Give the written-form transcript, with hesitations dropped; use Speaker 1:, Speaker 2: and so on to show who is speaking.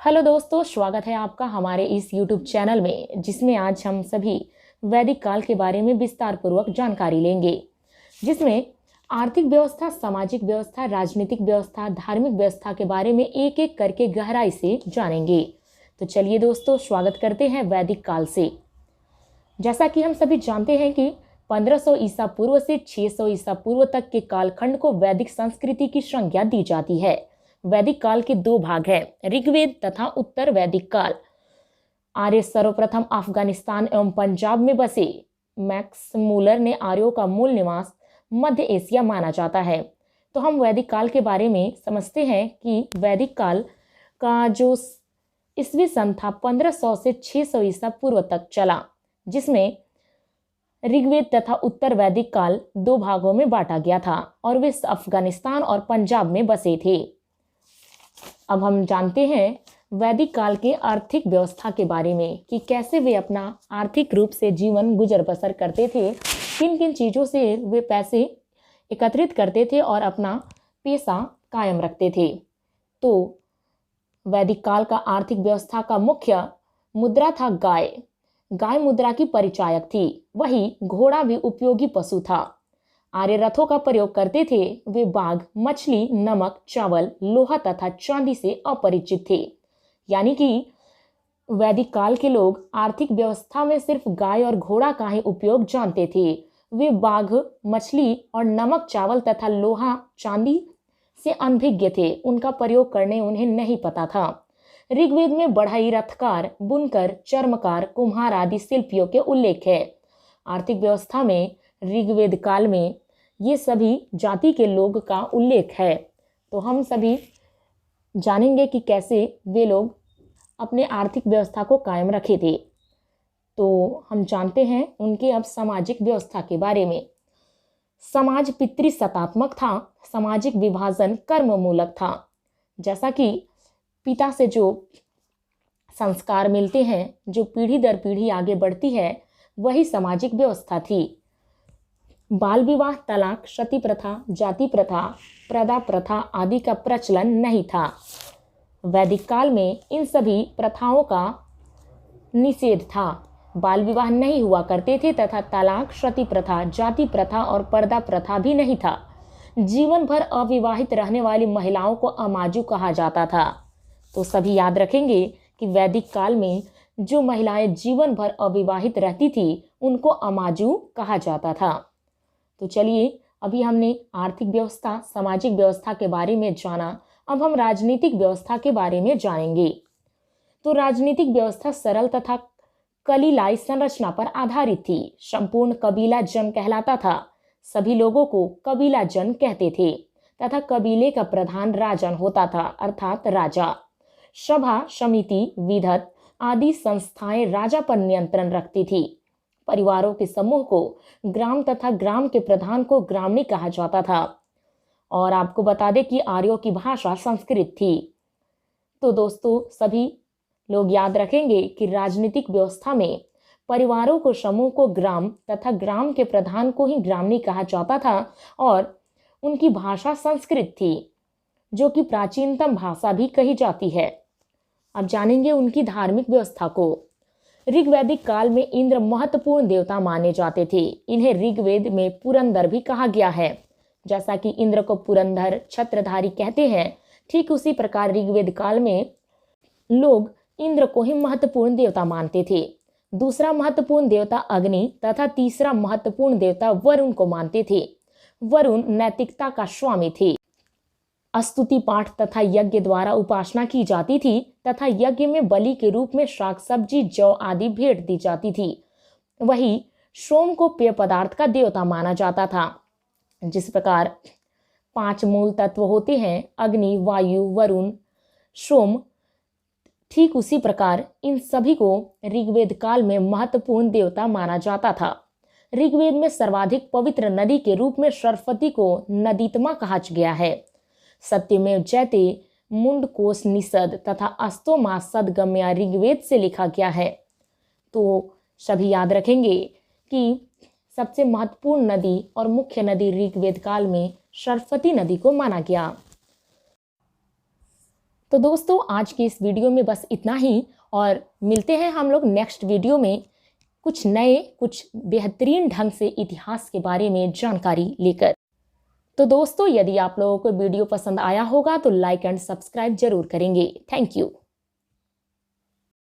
Speaker 1: Hello दोस्तों, स्वागत है आपका हमारे इस YouTube चैनल में, जिसमें आज हम सभी वैदिक काल के बारे में विस्तार पूर्वक जानकारी लेंगे, जिसमें आर्थिक व्यवस्था, सामाजिक व्यवस्था, राजनीतिक व्यवस्था, धार्मिक व्यवस्था के बारे में एक एक करके गहराई से जानेंगे। तो चलिए दोस्तों, स्वागत करते हैं वैदिक काल से। जैसा कि हम सभी जानते हैं कि 1500 ईसा पूर्व से 600 ईसा पूर्व तक के कालखंड को वैदिक संस्कृति की संज्ञा दी जाती है। वैदिक काल के दो भाग हैं, ऋग्वेद तथा उत्तर वैदिक काल। आर्य सर्वप्रथम अफगानिस्तान एवं पंजाब में बसे। मैक्स मूलर ने आर्यों का मूल निवास मध्य एशिया माना जाता है। तो हम वैदिक काल के बारे में समझते हैं कि वैदिक काल का जो ईस्वी सन था 1500 से 600 ईसा पूर्व तक चला, जिसमें ऋग्वेद तथा उत्तर वैदिक काल दो भागों में बांटा गया था और वे अफगानिस्तान और पंजाब में बसे थे। अब हम जानते हैं वैदिक काल के आर्थिक व्यवस्था के बारे में कि कैसे वे अपना आर्थिक रूप से जीवन गुजर बसर करते थे, किन किन चीज़ों से वे पैसे एकत्रित करते थे और अपना पेशा कायम रखते थे। तो वैदिक काल का आर्थिक व्यवस्था का मुख्य मुद्रा था गाय। गाय मुद्रा की परिचायक थी। वही घोड़ा भी उपयोगी पशु था। आर्य रथों का प्रयोग करते थे। वे बाघ, मछली, नमक, चावल, लोहा तथा चांदी से अपरिचित थे। यानी कि वैदिक काल के लोग आर्थिक व्यवस्था में सिर्फ गाय और घोड़ा का ही उपयोग जानते थे। वे बाघ, मछली और नमक, चावल तथा लोहा, चांदी से अनभिज्ञ थे। उनका प्रयोग करने उन्हें नहीं पता था। ऋग्वेद में बढ़ई, रथकार, बुनकर, चर्मकार, कुम्हार आदि शिल्पियों के उल्लेख है। आर्थिक व्यवस्था में ऋग्वेद काल में ये सभी जाति के लोग का उल्लेख है। तो हम सभी जानेंगे कि कैसे वे लोग अपने आर्थिक व्यवस्था को कायम रखे थे। तो हम जानते हैं उनके अब सामाजिक व्यवस्था के बारे में। समाज पितृसत्तात्मक था। सामाजिक विभाजन कर्ममूलक था। जैसा कि पिता से जो संस्कार मिलते हैं, जो पीढ़ी दर पीढ़ी आगे बढ़ती है, वही सामाजिक व्यवस्था थी। बाल विवाह, तलाक, सती प्रथा, जाति प्रथा, प्रदा प्रथा आदि का प्रचलन नहीं था। वैदिक काल में इन सभी प्रथाओं का निषेध था। बाल विवाह नहीं हुआ करते थे तथा तलाक, सती प्रथा, जाति प्रथा और पर्दा प्रथा भी नहीं था। जीवन भर अविवाहित रहने वाली महिलाओं को अमाजू कहा जाता था। तो सभी याद रखेंगे कि वैदिक काल में जो महिलाएं जीवन भर अविवाहित रहती थी, उनको अमाजू कहा जाता था। तो चलिए, अभी हमने आर्थिक व्यवस्था, सामाजिक व्यवस्था के बारे में जाना। अब हम राजनीतिक व्यवस्था के बारे में जानेंगे। तो राजनीतिक व्यवस्था सरल तथा कलीलाई संरचना पर आधारित थी। संपूर्ण कबीला जन कहलाता था। सभी लोगों को कबीला जन कहते थे तथा कबीले का प्रधान राजन होता था, अर्थात राजा। सभा, समिति, विधत आदि संस्थाएं राजा पर नियंत्रण रखती थी। परिवारों के समूह को ग्राम तथा ग्राम के प्रधान को ग्रामणी कहा जाता था। और आपको बता दें कि आर्यों की भाषा संस्कृत थी। तो दोस्तों, सभी लोग याद रखेंगे कि राजनीतिक व्यवस्था में परिवारों को, समूह को ग्राम तथा ग्राम के प्रधान को ही ग्रामणी कहा जाता था और उनकी भाषा संस्कृत थी, जो कि प्राचीनतम भाषा भी कही जाती है। अब जानेंगे उनकी धार्मिक व्यवस्था को। ऋग्वैदिक काल में इंद्र महत्वपूर्ण देवता माने जाते थे। इन्हें ऋग्वेद में पुरंदर भी कहा गया है। जैसा कि इंद्र को पुरंदर, छत्रधारी कहते हैं, ठीक उसी प्रकार ऋग्वेद काल में लोग इंद्र को ही महत्वपूर्ण देवता मानते थे। दूसरा महत्वपूर्ण देवता अग्नि तथा तीसरा महत्वपूर्ण देवता वरुण को मानते थे। वरुण नैतिकता का स्वामी थे। स्तुति पाठ तथा यज्ञ द्वारा उपासना की जाती थी तथा यज्ञ में बलि के रूप में शाक सब्जी, जौ आदि भेंट दी जाती थी। वही सोम को पेय पदार्थ का देवता माना जाता था। जिस प्रकार 5 मूल तत्व होते हैं, अग्नि, वायु, वरुण, सोम, ठीक उसी प्रकार इन सभी को ऋग्वेद काल में महत्वपूर्ण देवता माना जाता था। ऋग्वेद में सर्वाधिक पवित्र नदी के रूप में सरस्वती को नदीतमा कहा गया है। सत्यमेव जयते, मुंडकोश निषद तथा अस्तोमा सदगम्या ऋग्वेद से लिखा गया है। तो सभी याद रखेंगे कि सबसे महत्वपूर्ण नदी और मुख्य नदी ऋग्वेद काल में सरस्वती नदी को माना गया। तो दोस्तों आज की इस वीडियो में बस इतना ही, और मिलते हैं हम लोग नेक्स्ट वीडियो में कुछ नए, कुछ बेहतरीन ढंग से इतिहास के बारे में जानकारी लेकर। तो दोस्तों यदि आप लोगों को वीडियो पसंद आया होगा तो लाइक एंड सब्सक्राइब जरूर करेंगे। Thank you.